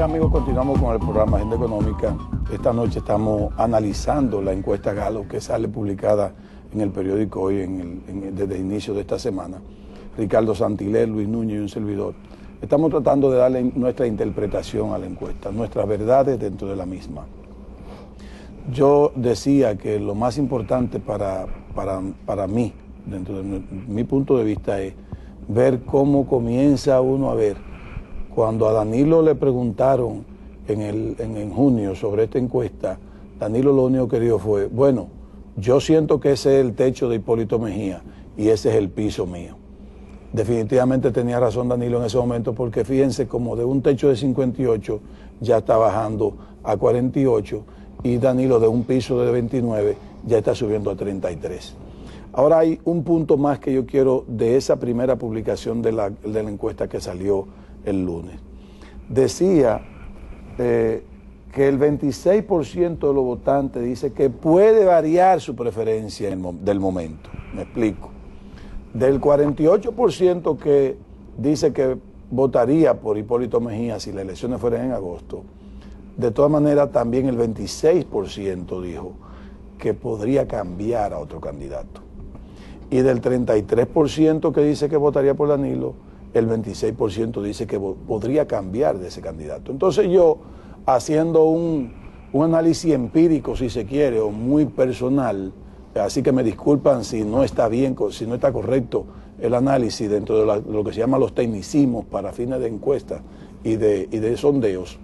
amigos, continuamos con el programa Agenda Económica. Esta noche estamos analizando la encuesta Gallup que sale publicada en el periódico hoy desde el inicio de esta semana. Ricardo Santiler, Luis Núñez y un servidor. Estamos tratando de darle nuestra interpretación a la encuesta, nuestras verdades dentro de la misma. Yo decía que lo más importante para mí, dentro de mi punto de vista, es ver cómo comienza uno a ver. Cuando a Danilo le preguntaron en junio sobre esta encuesta, Danilo lo único que dijo fue, bueno, yo siento que ese es el techo de Hipólito Mejía y ese es el piso mío. Definitivamente tenía razón Danilo en ese momento, porque fíjense como de un techo de 58 ya está bajando a 48 y Danilo de un piso de 29 ya está subiendo a 33. Ahora hay un punto más que yo quiero de esa primera publicación de la encuesta que salió el lunes. Decía que el 26% de los votantes dice que puede variar su preferencia del momento. Me explico. Del 48% que dice que votaría por Hipólito Mejía si las elecciones fueran en agosto, de todas maneras también el 26% dijo que podría cambiar a otro candidato. Y del 33% que dice que votaría por Danilo, el 26% dice que podría cambiar de ese candidato. Entonces yo, haciendo un análisis empírico, si se quiere, o muy personal, así que me disculpan si no está bien, si no está correcto el análisis dentro de lo que se llama los tecnicismos para fines de encuesta y de sondeos.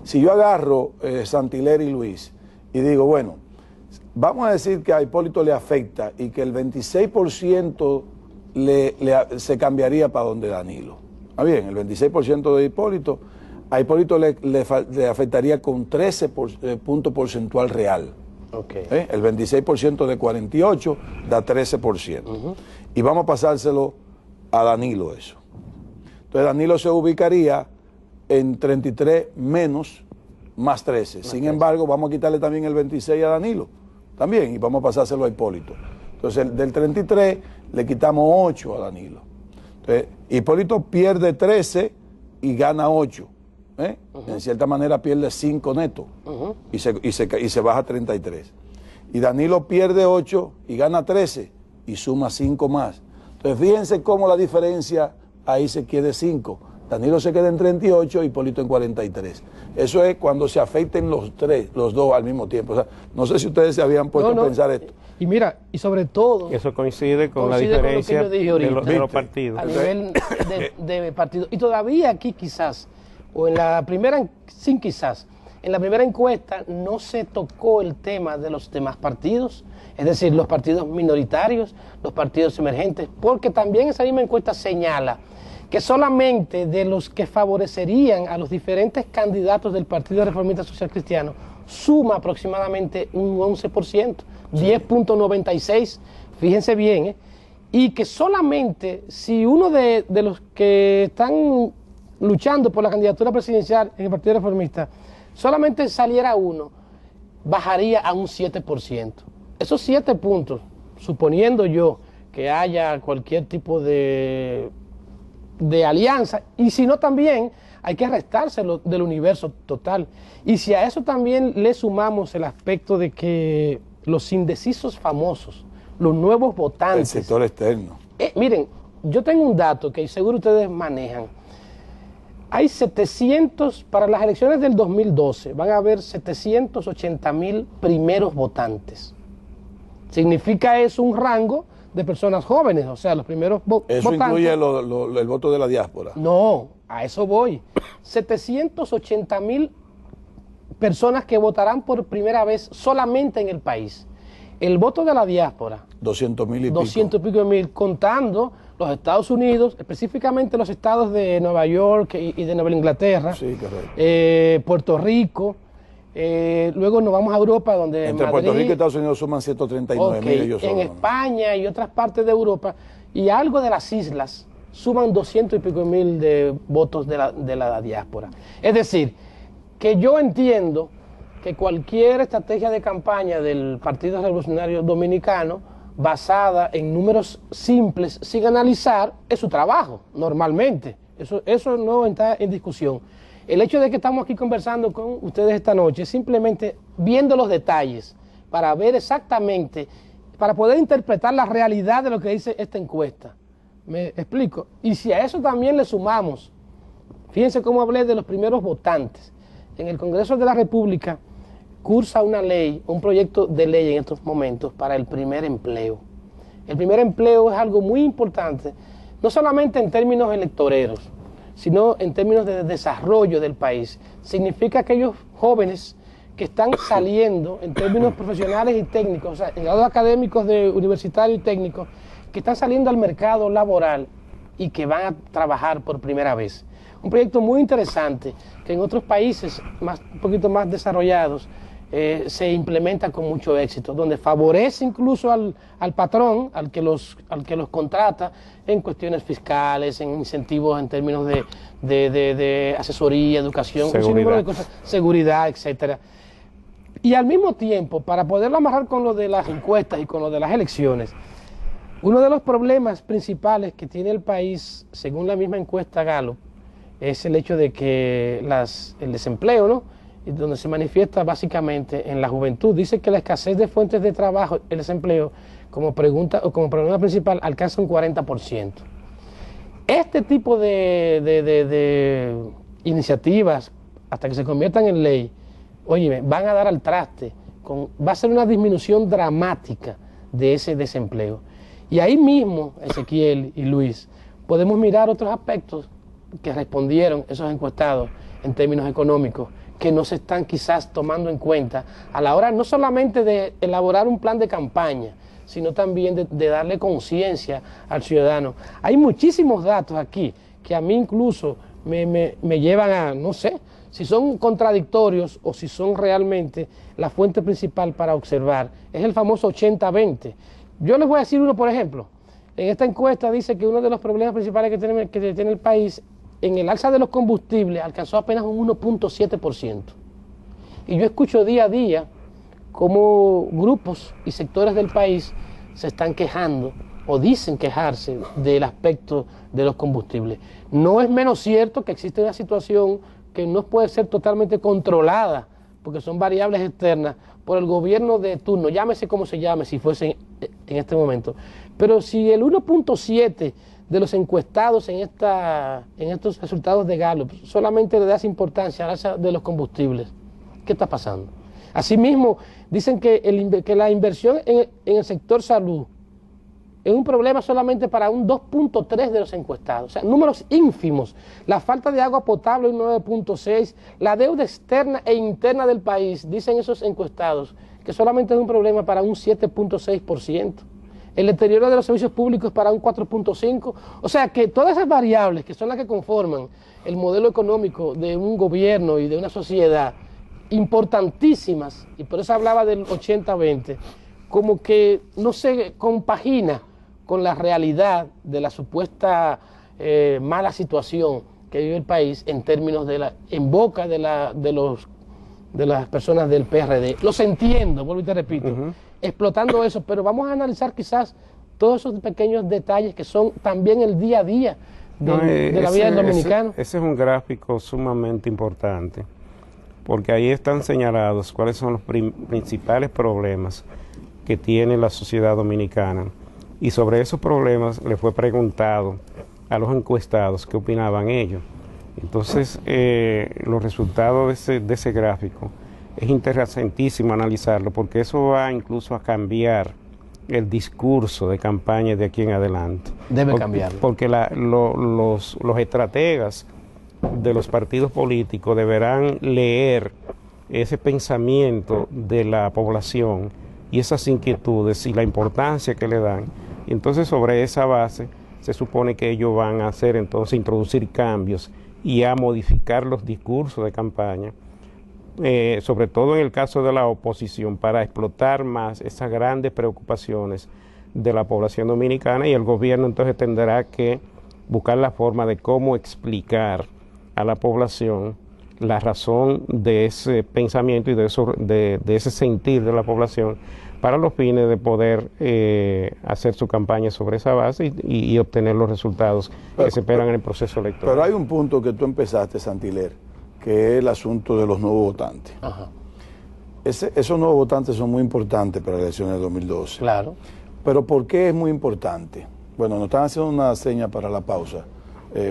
Si yo agarro Santiler y Luis y digo, bueno, vamos a decir que a Hipólito le afecta y que el 26% se cambiaría para donde Danilo. Ah, bien, el 26% de Hipólito, a Hipólito le afectaría con 13 puntos porcentual real. Okay. El 26% de 48 da 13%. Y vamos a pasárselo a Danilo eso. Entonces Danilo se ubicaría en 33 menos más 13. Sin embargo, vamos a quitarle también el 26 a Danilo. También, y vamos a pasárselo a Hipólito. Entonces, del 33 le quitamos 8 a Danilo. Entonces, Hipólito pierde 13 y gana 8. En cierta manera pierde 5 netos y se baja a 33. Y Danilo pierde 8 y gana 13 y suma 5 más. Entonces, fíjense cómo la diferencia ahí se queda 5. Danilo se queda en 38 y Hipólito en 43. Eso es cuando se afecten los dos al mismo tiempo. O sea, no sé si ustedes se habían puesto a pensar esto. Y mira, y sobre todo... Eso coincide con la diferencia con lo que yo dije ahorita, de los partidos. A nivel de partidos. Y todavía aquí quizás, o en la primera, sin quizás, en la primera encuesta no se tocó el tema de los demás partidos, es decir, los partidos minoritarios, los partidos emergentes, porque también esa misma encuesta señala que solamente de los que favorecerían a los diferentes candidatos del Partido Reformista Social Cristiano suma aproximadamente un 11%, 10.96, fíjense bien, y que solamente si uno de los que están luchando por la candidatura presidencial en el Partido Reformista, solamente saliera uno, bajaría a un 7%. Esos 7 puntos, suponiendo yo que haya cualquier tipo de alianza, y si no también hay que restárselo del universo total. Y si a eso también le sumamos el aspecto de que los indecisos famosos, los nuevos votantes... El sector externo. Miren, yo tengo un dato que seguro ustedes manejan. Hay 700, para las elecciones del 2012, van a haber 780,000 primeros votantes. Significa eso un rango de personas jóvenes, o sea, los primeros votantes. ¿Eso incluye el voto de la diáspora? No, a eso voy. 780,000 personas que votarán por primera vez solamente en el país. El voto de la diáspora, 200,000 y pico. 200 y pico de mil, contando los Estados Unidos, específicamente los estados de Nueva York y de Nueva Inglaterra, sí, correcto. Puerto Rico, luego nos vamos a Europa, donde entre Madrid, Puerto Rico y Estados Unidos suman 139,000 ellos en España y otras partes de Europa, y algo de las islas, suman 200 y pico mil de votos de la diáspora. Es decir, que yo entiendo que cualquier estrategia de campaña del Partido Revolucionario Dominicano, basada en números simples, sin analizar, es su trabajo, normalmente. Eso no está en discusión. El hecho de que estamos aquí conversando con ustedes esta noche es simplemente viendo los detalles para ver exactamente, para poder interpretar la realidad de lo que dice esta encuesta. ¿Me explico? Y si a eso también le sumamos, fíjense cómo hablé de los primeros votantes. En el Congreso de la República cursa una ley, un proyecto de ley en estos momentos para el primer empleo. El primer empleo es algo muy importante, no solamente en términos electoreros, sino en términos de desarrollo del país. Significa que aquellos jóvenes que están saliendo en términos profesionales y técnicos, o sea, en grados académicos de universitario y técnico, que están saliendo al mercado laboral y que van a trabajar por primera vez. Un proyecto muy interesante que en otros países un poquito más desarrollados se implementa con mucho éxito, donde favorece incluso al patrón, al que los contrata en cuestiones fiscales, en incentivos en términos de asesoría, educación, un sinnúmero de cosas, seguridad, etcétera. Y al mismo tiempo, para poderlo amarrar con lo de las encuestas y con lo de las elecciones, uno de los problemas principales que tiene el país, según la misma encuesta Gallup, es el hecho de que el desempleo, ¿no?, donde se manifiesta básicamente en la juventud. Dice que la escasez de fuentes de trabajo, el desempleo, como pregunta o como problema principal, alcanza un 40%. Este tipo de iniciativas, hasta que se conviertan en ley, oye, van a dar al traste, va a ser una disminución dramática de ese desempleo. Y ahí mismo, Ezequiel y Luis, podemos mirar otros aspectos que respondieron esos encuestados en términos económicos, que no se están quizás tomando en cuenta a la hora no solamente de elaborar un plan de campaña, sino también de darle conciencia al ciudadano. Hay muchísimos datos aquí que a mí incluso me llevan a, no sé, si son contradictorios o si son realmente la fuente principal para observar. Es el famoso 80-20. Yo les voy a decir uno, por ejemplo. En esta encuesta dice que uno de los problemas principales que tiene el país en el alza de los combustibles alcanzó apenas un 1.7%. Y yo escucho día a día cómo grupos y sectores del país se están quejando o dicen quejarse del aspecto de los combustibles. No es menos cierto que existe una situación que no puede ser totalmente controlada, porque son variables externas, por el gobierno de turno, llámese como se llame, si fuese en este momento. Pero si el 1.7% de los encuestados en estos resultados de Gallup solamente le das importancia a la alza de los combustibles, ¿qué está pasando? Asimismo, dicen que la inversión en el sector salud es un problema solamente para un 2.3% de los encuestados, o sea, números ínfimos. La falta de agua potable un 9.6%, la deuda externa e interna del país, dicen esos encuestados, que solamente es un problema para un 7.6%. El deterioro de los servicios públicos para un 4.5%. O sea que todas esas variables que son las que conforman el modelo económico de un gobierno y de una sociedad, importantísimas, y por eso hablaba del 80-20, como que no se compagina con la realidad de la supuesta mala situación que vive el país en términos en boca de las personas del PRD. Los entiendo, vuelvo y te repito, explotando eso, pero vamos a analizar quizás todos esos pequeños detalles que son también el día a día de la vida del dominicano. Ese es un gráfico sumamente importante, porque ahí están señalados cuáles son los principales problemas que tiene la sociedad dominicana, y sobre esos problemas le fue preguntado a los encuestados qué opinaban ellos. Entonces, los resultados de ese gráfico es interesantísimo analizarlo, porque eso va incluso a cambiar el discurso de campaña de aquí en adelante. Debe cambiarlo. Porque los estrategas de los partidos políticos deberán leer ese pensamiento de la población y esas inquietudes y la importancia que le dan. Y entonces sobre esa base se supone que ellos van a hacer entonces introducir cambios y a modificar los discursos de campaña, sobre todo en el caso de la oposición, para explotar más esas grandes preocupaciones de la población dominicana, y el gobierno entonces tendrá que buscar la forma de cómo explicar a la población la razón de ese pensamiento y de ese sentir de la población, para los fines de poder hacer su campaña sobre esa base y obtener los resultados que se esperan en el proceso electoral. Pero hay un punto que tú empezaste, Santiler, que es el asunto de los nuevos votantes. Ajá. Esos nuevos votantes son muy importantes para las elecciones de 2012. Claro. Pero ¿por qué es muy importante? Bueno, nos están haciendo una seña para la pausa.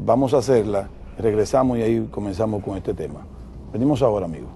Vamos a hacerla, regresamos y ahí comenzamos con este tema. Venimos ahora, amigos.